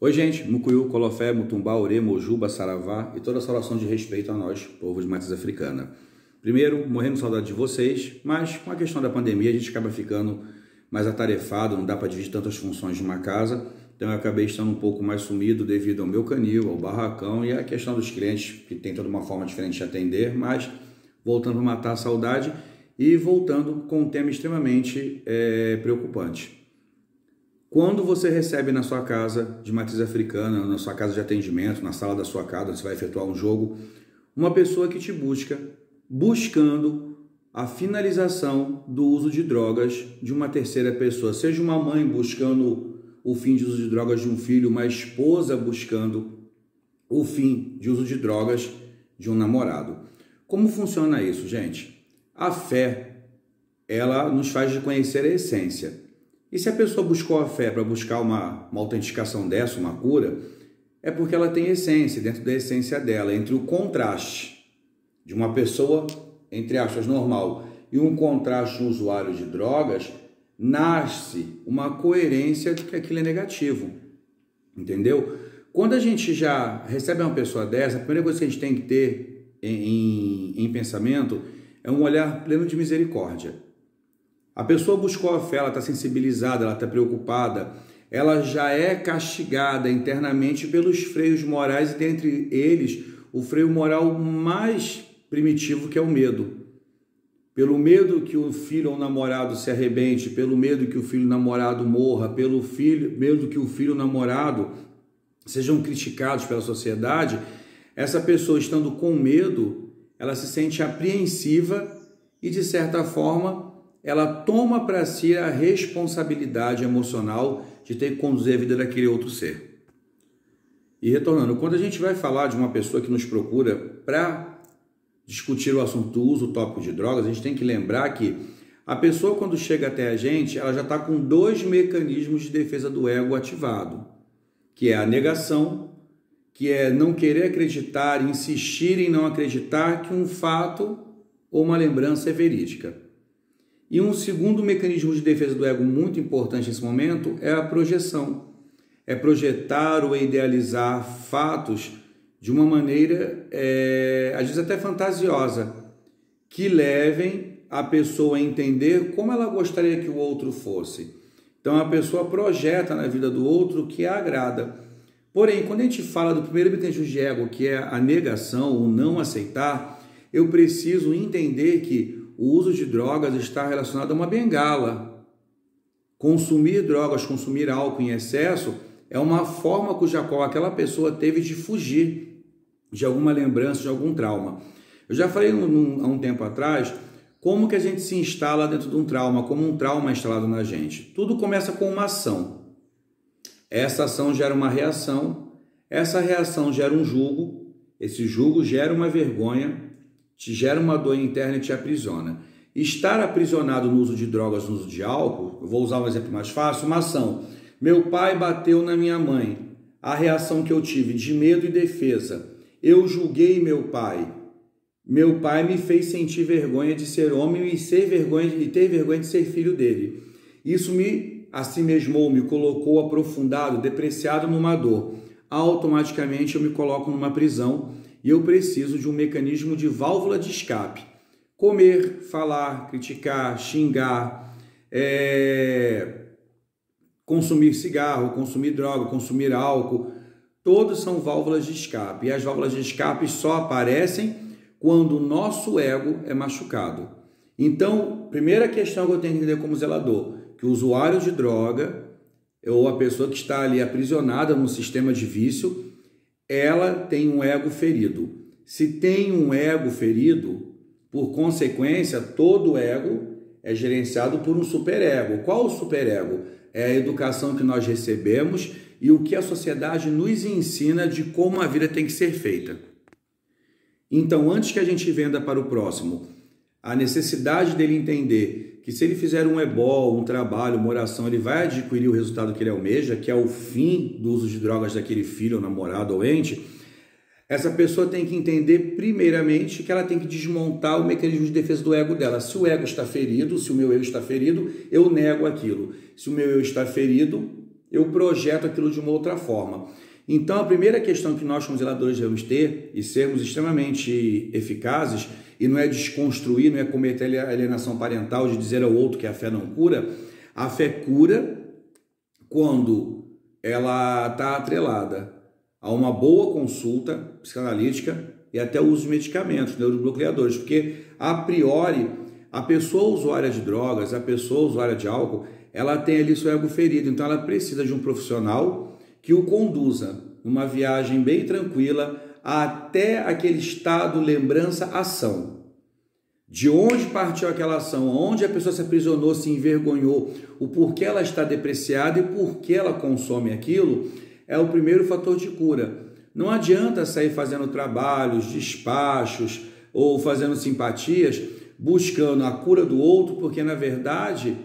Oi, gente, Mucuyu, Colofé, Mutumbá, Orê, Mojuba, Saravá e toda a saudação de respeito a nós, povo de matriz africana. Primeiro, morrendo de saudade de vocês, mas com a questão da pandemia a gente acaba ficando mais atarefado, não dá para dividir tantas funções de uma casa, então eu acabei estando um pouco mais sumido devido ao meu canil, ao barracão e à questão dos clientes, que tem toda uma forma diferente de atender, mas voltando a matar a saudade e voltando com um tema extremamente preocupante. Quando você recebe na sua casa de matriz africana, na sua casa de atendimento, na sala da sua casa, você vai efetuar um jogo, uma pessoa que te buscando a finalização do uso de drogas de uma terceira pessoa, seja uma mãe buscando o fim de uso de drogas de um filho, uma esposa buscando o fim de uso de drogas de um namorado. Como funciona isso, gente? A fé, ela nos faz reconhecer a essência. E se a pessoa buscou a fé para buscar uma autenticação dessa, uma cura, é porque ela tem essência, dentro da essência dela, entre o contraste de uma pessoa, entre aspas, normal, e um contraste de um usuário de drogas, nasce uma coerência de que aquilo é negativo, entendeu? Quando a gente já recebe uma pessoa dessa, a primeira coisa que a gente tem que ter em pensamento é um olhar pleno de misericórdia. A pessoa buscou a fé, ela está sensibilizada, ela está preocupada, ela já é castigada internamente pelos freios morais e dentre eles o freio moral mais primitivo, que é o medo. Pelo medo que o filho ou o namorado se arrebente, pelo medo que o filho ou namorado morra, pelo medo que o filho ou namorado sejam criticados pela sociedade, essa pessoa estando com medo, ela se sente apreensiva e de certa forma ela toma para si a responsabilidade emocional de ter que conduzir a vida daquele outro ser. E retornando, quando a gente vai falar de uma pessoa que nos procura para discutir o assunto do uso, o tópico de drogas, a gente tem que lembrar que a pessoa, quando chega até a gente, ela já está com dois mecanismos de defesa do ego ativado, que é a negação, que é não querer acreditar, insistir em não acreditar que um fato ou uma lembrança é verídica. E um segundo mecanismo de defesa do ego muito importante nesse momento é a projeção. É projetar ou idealizar fatos de uma maneira, às vezes até fantasiosa, que levem a pessoa a entender como ela gostaria que o outro fosse. Então a pessoa projeta na vida do outro o que a agrada. Porém, quando a gente fala do primeiro mecanismo de ego, que é a negação, o não aceitar, eu preciso entender que o uso de drogas está relacionado a uma bengala. Consumir drogas, consumir álcool em excesso é uma forma cuja qual aquela pessoa teve de fugir de alguma lembrança, de algum trauma. Eu já falei há um tempo atrás como que a gente se instala dentro de um trauma, como um trauma é instalado na gente. Tudo começa com uma ação. Essa ação gera uma reação, essa reação gera um julgo, esse julgo gera uma vergonha, te gera uma dor interna e te aprisiona. Estar aprisionado no uso de drogas, no uso de álcool, eu vou usar um exemplo mais fácil, uma ação. Meu pai bateu na minha mãe. A reação que eu tive de medo e defesa. Eu julguei meu pai. Meu pai me fez sentir vergonha de ser homem e ter vergonha de ser filho dele. Isso me assimesmou, me colocou aprofundado, depreciado numa dor. Automaticamente eu me coloco numa prisão e eu preciso de um mecanismo de válvula de escape. Comer, falar, criticar, xingar, consumir cigarro, consumir droga, consumir álcool, todos são válvulas de escape. E as válvulas de escape só aparecem quando o nosso ego é machucado. Então, primeira questão que eu tenho que entender como zelador, que o usuário de droga, ou a pessoa que está ali aprisionada no sistema de vício, ela tem um ego ferido. Se tem um ego ferido, por consequência, todo ego é gerenciado por um superego. Qual o superego? É a educação que nós recebemos e o que a sociedade nos ensina de como a vida tem que ser feita. Então, antes que a gente venda para o próximo a necessidade dele entender que se ele fizer um ebol, um trabalho, uma oração, ele vai adquirir o resultado que ele almeja, que é o fim do uso de drogas daquele filho, ou namorado ou ente, essa pessoa tem que entender primeiramente que ela tem que desmontar o mecanismo de defesa do ego dela. Se o ego está ferido, se o meu eu está ferido, eu nego aquilo. Se o meu eu está ferido, eu projeto aquilo de uma outra forma. Então, a primeira questão que nós, como zeladores, devemos ter e sermos extremamente eficazes, e não é desconstruir, não é cometer a alienação parental de dizer ao outro que a fé não cura. A fé cura quando ela está atrelada a uma boa consulta psicanalítica e até o uso de medicamentos, neurobloqueadores, porque, a priori, a pessoa usuária de drogas, a pessoa usuária de álcool, ela tem ali seu ego ferido, então ela precisa de um profissional que o conduza numa viagem bem tranquila até aquele estado lembrança-ação. De onde partiu aquela ação, onde a pessoa se aprisionou, se envergonhou, o porquê ela está depreciada e por que ela consome aquilo, é o primeiro fator de cura. Não adianta sair fazendo trabalhos, despachos ou fazendo simpatias, buscando a cura do outro, porque na verdade,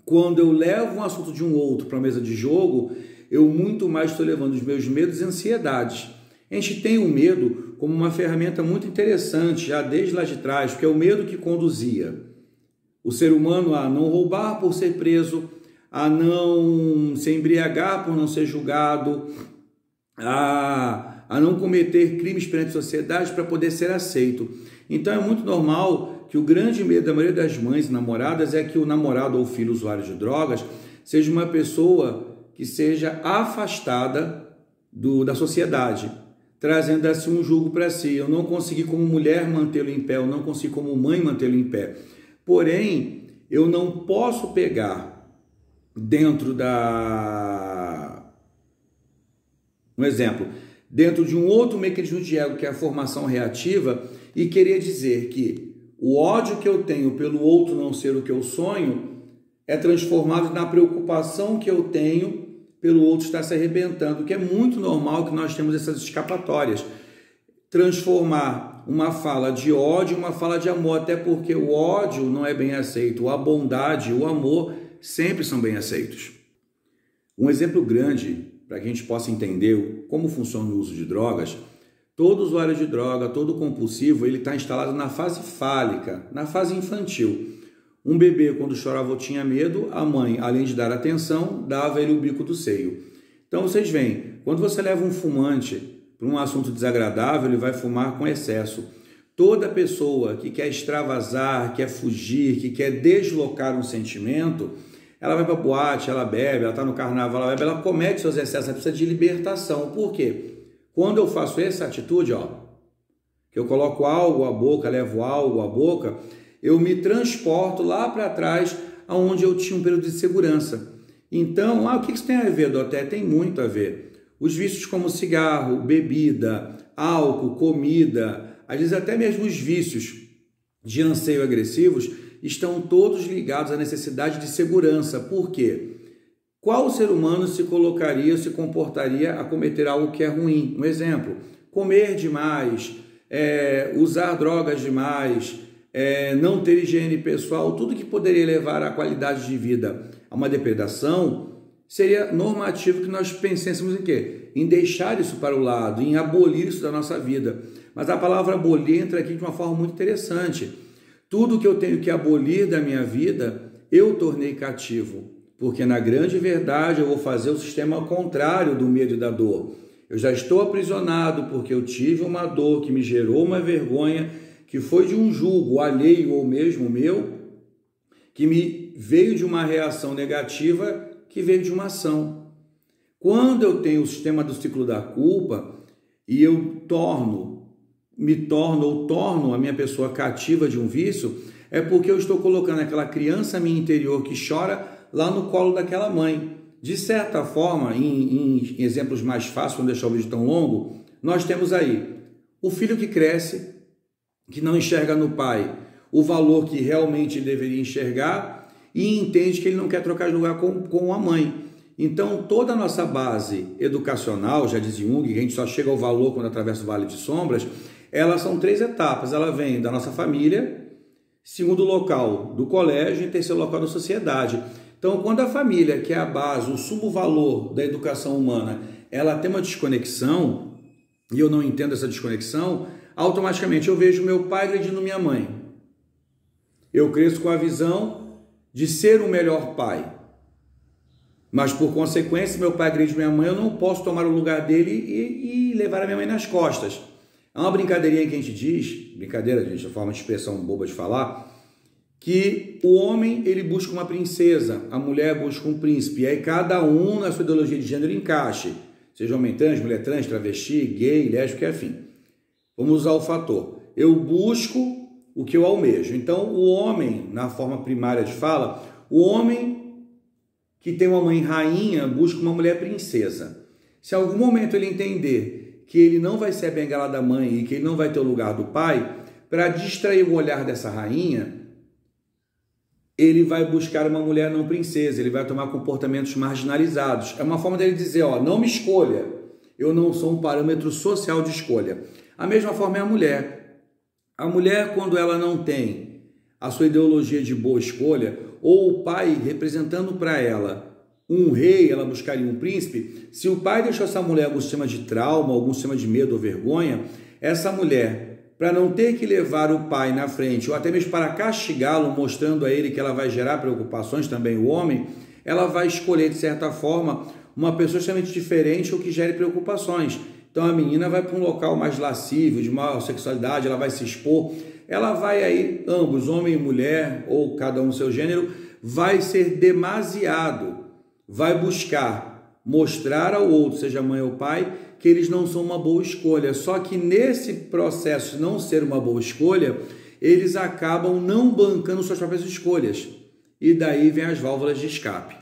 quando eu levo um assunto de um outro para a mesa de jogo, eu muito mais estou levando os meus medos e ansiedades. A gente tem o medo como uma ferramenta muito interessante, já desde lá de trás, porque é o medo que conduzia o ser humano a não roubar por ser preso, a não se embriagar por não ser julgado, a não cometer crimes perante a sociedade para poder ser aceito. Então é muito normal que o grande medo da maioria das mães e namoradas é que o namorado ou filho usuário de drogas seja uma pessoa que seja afastada da sociedade, trazendo assim um julgo para si. Eu não consegui como mulher mantê-lo em pé, eu não consegui como mãe mantê-lo em pé. Porém, eu não posso pegar dentro um exemplo, dentro de um outro mecanismo de ego, que é a formação reativa, e querer dizer que o ódio que eu tenho pelo outro não ser o que eu sonho é transformado na preocupação que eu tenho pelo outro estar se arrebentando, que é muito normal que nós temos essas escapatórias. Transformar uma fala de ódio em uma fala de amor, até porque o ódio não é bem aceito, a bondade e o amor sempre são bem aceitos. Um exemplo grande para que a gente possa entender como funciona o uso de drogas: todo usuário de droga, todo compulsivo, ele está instalado na fase fálica, na fase infantil. Um bebê, quando chorava ou tinha medo, a mãe, além de dar atenção, dava ele o bico do seio. Então vocês veem, quando você leva um fumante para um assunto desagradável, ele vai fumar com excesso. Toda pessoa que quer extravasar, quer fugir, que quer deslocar um sentimento, ela vai para a boate, ela bebe, ela está no carnaval, ela bebe, ela comete seus excessos, ela precisa de libertação. Por quê? Quando eu faço essa atitude, que eu coloco algo à boca, levo algo à boca, eu me transporto lá para trás, onde eu tinha um período de segurança. Então, o que isso tem a ver, Doté? Tem muito a ver. Os vícios como cigarro, bebida, álcool, comida, às vezes até mesmo os vícios de anseio agressivos, estão todos ligados à necessidade de segurança. Por quê? Qual ser humano se comportaria a cometer algo que é ruim? Um exemplo: comer demais, usar drogas demais, não ter higiene pessoal, tudo que poderia levar a qualidade de vida a uma depredação, seria normativo que nós pensêssemos em quê? Em deixar isso para o lado, em abolir isso da nossa vida. Mas a palavra abolir entra aqui de uma forma muito interessante. Tudo que eu tenho que abolir da minha vida, eu tornei cativo, porque na grande verdade eu vou fazer o sistema contrário do medo e da dor. Eu já estou aprisionado porque eu tive uma dor que me gerou uma vergonha, que foi de um julgo alheio ou mesmo meu, que me veio de uma reação negativa, que veio de uma ação. Quando eu tenho o sistema do ciclo da culpa e eu torno a minha pessoa cativa de um vício, é porque eu estou colocando aquela criança minha interior que chora lá no colo daquela mãe. De certa forma, em exemplos mais fáceis, não deixar o vídeo tão longo, nós temos aí o filho que cresce, que não enxerga no pai o valor que realmente deveria enxergar e entende que ele não quer trocar de lugar com a mãe. Então, toda a nossa base educacional, já diz Jung, que a gente só chega ao valor quando atravessa o Vale de Sombras, elas são 3 etapas. Ela vem da nossa família, segundo local do colégio e terceiro local da sociedade. Então, quando a família, que é a base, o sumo valor da educação humana, ela tem uma desconexão, e eu não entendo essa desconexão, automaticamente eu vejo meu pai agredindo minha mãe. Eu cresço com a visão de ser o melhor pai. Mas por consequência, meu pai agride minha mãe, eu não posso tomar o lugar dele e levar a minha mãe nas costas. É uma brincadeirinha que a gente diz, brincadeira, gente, é forma de expressão boba de falar, que o homem ele busca uma princesa, a mulher busca um príncipe, e aí cada um na sua ideologia de gênero encaixe, seja homem trans, mulher trans, travesti, gay, lésbico, enfim. Vamos usar o fator. Eu busco o que eu almejo. Então, o homem, na forma primária de fala, o homem que tem uma mãe rainha busca uma mulher princesa. Se em algum momento ele entender que ele não vai ser a bengala da mãe e que ele não vai ter o lugar do pai, para distrair o olhar dessa rainha, ele vai buscar uma mulher não princesa, ele vai tomar comportamentos marginalizados. É uma forma dele dizer, ó, não me escolha, eu não sou um parâmetro social de escolha. A mesma forma é a mulher. A mulher, quando ela não tem a sua ideologia de boa escolha, ou o pai representando para ela um rei, ela buscaria um príncipe, se o pai deixou essa mulher algum sistema de trauma, algum sistema de medo ou vergonha, essa mulher, para não ter que levar o pai na frente, ou até mesmo para castigá-lo, mostrando a ele que ela vai gerar preocupações, também o homem, ela vai escolher, de certa forma, uma pessoa extremamente diferente ou que gere preocupações. Então a menina vai para um local mais lascivo, de maior sexualidade, ela vai se expor, ela vai aí, ambos, homem e mulher, ou cada um seu gênero, vai ser demasiado, vai buscar mostrar ao outro, seja mãe ou pai, que eles não são uma boa escolha. Só que nesse processo de não ser uma boa escolha, eles acabam não bancando suas próprias escolhas. E daí vem as válvulas de escape.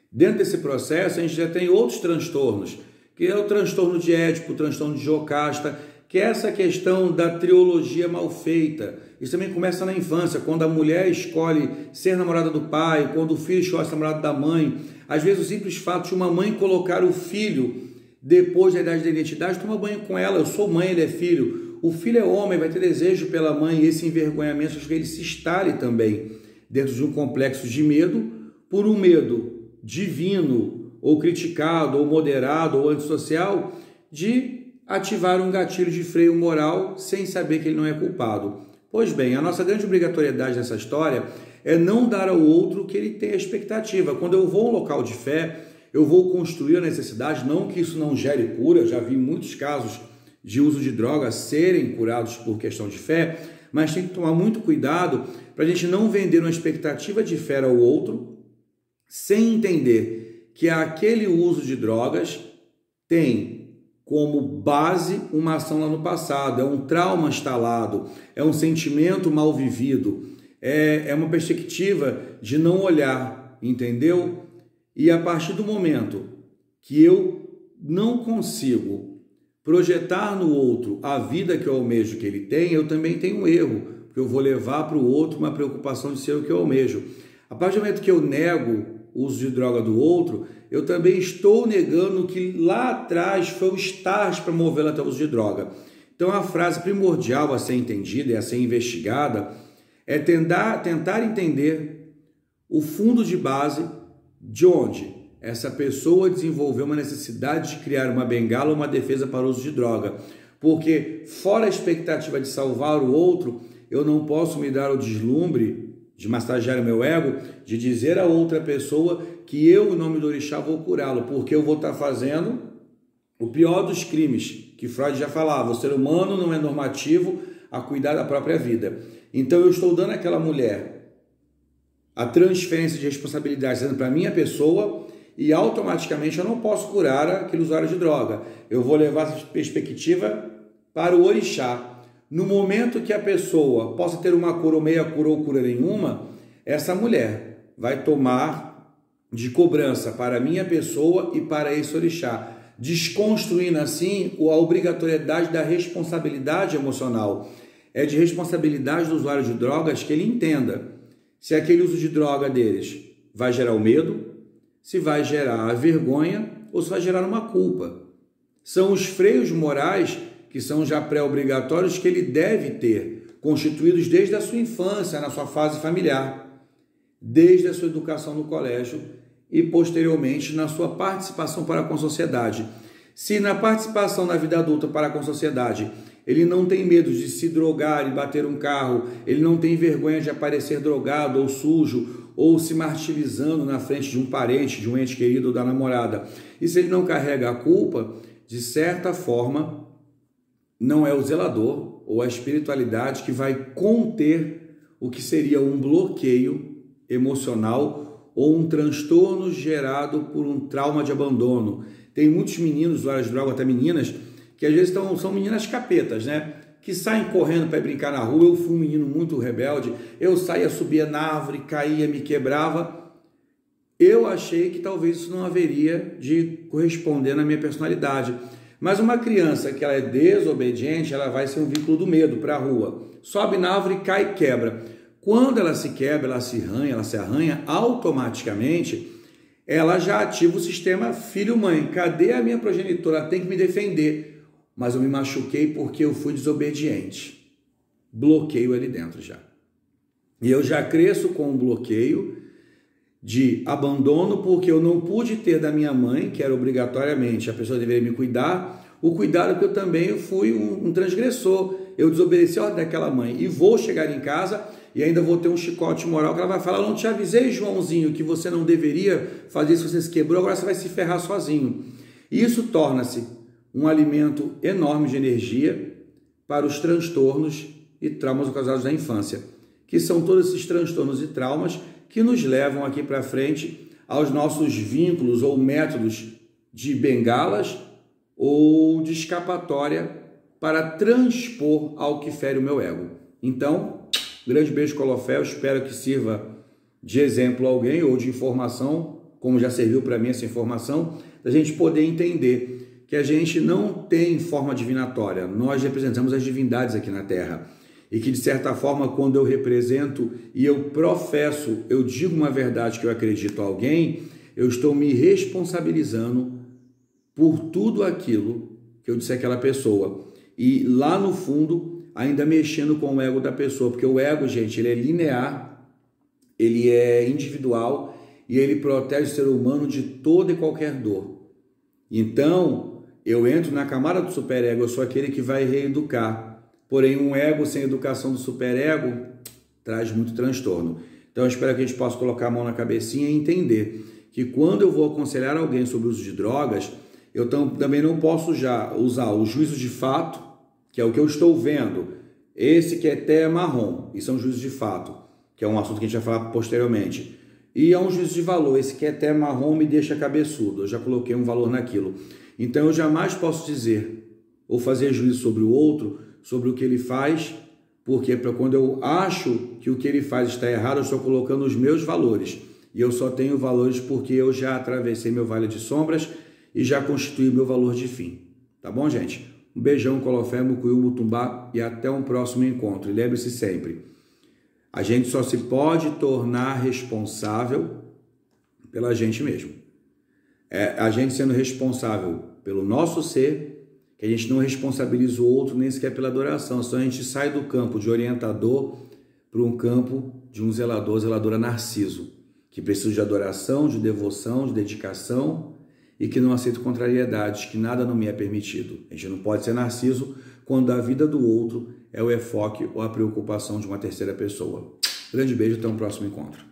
Dentro desse processo, a gente já tem outros transtornos, que é o transtorno de Édipo, o transtorno de Jocasta, que é essa questão da trilogia mal feita. Isso também começa na infância, quando a mulher escolhe ser namorada do pai, quando o filho escolhe ser namorado da mãe. Às vezes o simples fato de uma mãe colocar o filho depois da idade da identidade, toma banho com ela, eu sou mãe, ele é filho. O filho é homem, vai ter desejo pela mãe, e esse envergonhamento, acho que ele se instale também dentro de um complexo de medo, por um medo divino, ou criticado, ou moderado, ou antissocial, de ativar um gatilho de freio moral sem saber que ele não é culpado. Pois bem, a nossa grande obrigatoriedade nessa história é não dar ao outro o que ele tem a expectativa. Quando eu vou a um local de fé, eu vou construir a necessidade, não que isso não gere cura, eu já vi muitos casos de uso de drogas serem curados por questão de fé, mas tem que tomar muito cuidado para a gente não vender uma expectativa de fé ao outro, sem entender que aquele uso de drogas tem como base uma ação lá no passado, é um trauma instalado, é um sentimento mal vivido, é uma perspectiva de não olhar, entendeu? E a partir do momento que eu não consigo projetar no outro a vida que eu almejo que ele tem, eu também tenho um erro, porque eu vou levar para o outro uma preocupação de ser o que eu almejo. A partir do momento que eu nego o uso de droga do outro, eu também estou negando que lá atrás foi o start para movê-lo até o uso de droga. Então a frase primordial a ser entendida e a ser investigada é tentar entender o fundo de base de onde essa pessoa desenvolveu uma necessidade de criar uma bengala ou uma defesa para o uso de droga. Porque fora a expectativa de salvar o outro, eu não posso me dar o deslumbre de massagear o meu ego, de dizer a outra pessoa que eu, em nome do orixá, vou curá-lo, porque eu vou estar fazendo o pior dos crimes, que Freud já falava, o ser humano não é normativo a cuidar da própria vida. Então eu estou dando àquela mulher a transferência de responsabilidade, sendo para a minha pessoa, e automaticamente eu não posso curar aquele usuário de droga. Eu vou levar essa perspectiva para o orixá. No momento que a pessoa possa ter uma cura ou meia cura ou cura nenhuma, essa mulher vai tomar de cobrança para a minha pessoa e para esse orixá, desconstruindo assim a obrigatoriedade da responsabilidade emocional. É de responsabilidade do usuário de drogas que ele entenda se aquele uso de droga deles vai gerar o medo, se vai gerar a vergonha ou se vai gerar uma culpa. São os freios morais que são já pré-obrigatórios que ele deve ter, constituídos desde a sua infância, na sua fase familiar, desde a sua educação no colégio e posteriormente na sua participação para com a sociedade. Se na participação na vida adulta para com a sociedade ele não tem medo de se drogar e bater um carro, ele não tem vergonha de aparecer drogado ou sujo, ou se martirizando na frente de um parente, de um ente querido ou da namorada. E se ele não carrega a culpa, de certa forma, não é o zelador ou a espiritualidade que vai conter o que seria um bloqueio emocional ou um transtorno gerado por um trauma de abandono. Tem muitos meninos, usuários de droga, até meninas, que às vezes são meninas capetas, né? Que saem correndo para brincar na rua. Eu fui um menino muito rebelde, eu saía, subia na árvore, caía, me quebrava. Eu achei que talvez isso não haveria de corresponder na minha personalidade. Mas uma criança que ela é desobediente, ela vai ser um vínculo do medo para a rua. Sobe na árvore, cai e quebra. Quando ela se quebra, ela se arranha, automaticamente ela já ativa o sistema filho-mãe. Cadê a minha progenitora? Ela tem que me defender. Mas eu me machuquei porque eu fui desobediente. Bloqueio ali dentro já. E eu já cresço com um bloqueio de abandono porque eu não pude ter da minha mãe, que era obrigatoriamente a pessoa deveria me cuidar, o cuidado que eu também fui um transgressor. Eu desobedeci a ordem daquela mãe e vou chegar em casa e ainda vou ter um chicote moral que ela vai falar: eu não te avisei, Joãozinho, que você não deveria fazer isso, você se quebrou, agora você vai se ferrar sozinho. E isso torna-se um alimento enorme de energia para os transtornos e traumas ocasionados na infância, que são todos esses transtornos e traumas que nos levam aqui para frente aos nossos vínculos ou métodos de bengalas ou de escapatória para transpor ao que fere o meu ego. Então, grande beijo, Colofé, eu espero que sirva de exemplo a alguém ou de informação, como já serviu para mim essa informação, da gente poder entender que a gente não tem forma divinatória, nós representamos as divindades aqui na Terra. E que, de certa forma, quando eu represento e eu professo, eu digo uma verdade que eu acredito a alguém, eu estou me responsabilizando por tudo aquilo que eu disse àquela pessoa. E lá no fundo, ainda mexendo com o ego da pessoa, porque o ego, gente, ele é linear, ele é individual e ele protege o ser humano de toda e qualquer dor. Então, eu entro na camada do superego, eu sou aquele que vai reeducar. Porém, um ego sem educação do superego traz muito transtorno. Então, eu espero que a gente possa colocar a mão na cabecinha e entender que quando eu vou aconselhar alguém sobre o uso de drogas, eu também não posso já usar o juízo de fato, que é o que eu estou vendo. Esse que é até marrom, isso é um juízo de fato, que é um assunto que a gente vai falar posteriormente. E é um juízo de valor, esse que é até marrom me deixa cabeçudo, eu já coloquei um valor naquilo. Então, eu jamais posso dizer ou fazer juízo sobre o outro, sobre o que ele faz, porque quando eu acho que o que ele faz está errado, eu estou colocando os meus valores. E eu só tenho valores porque eu já atravessei meu vale de sombras e já constituí meu valor de fim. Tá bom, gente? Um beijão, Colofé, Mucuyu, Mutumbá e até um próximo encontro. E lembre-se sempre, a gente só se pode tornar responsável pela gente mesmo. A gente sendo responsável pelo nosso ser, que a gente não responsabiliza o outro nem sequer pela adoração, senão a gente sai do campo de orientador para um campo de um zelador, zeladora narciso, que precisa de adoração, de devoção, de dedicação e que não aceita contrariedades, que nada não me é permitido. A gente não pode ser narciso quando a vida do outro é o enfoque ou a preocupação de uma terceira pessoa. Grande beijo, até um próximo encontro.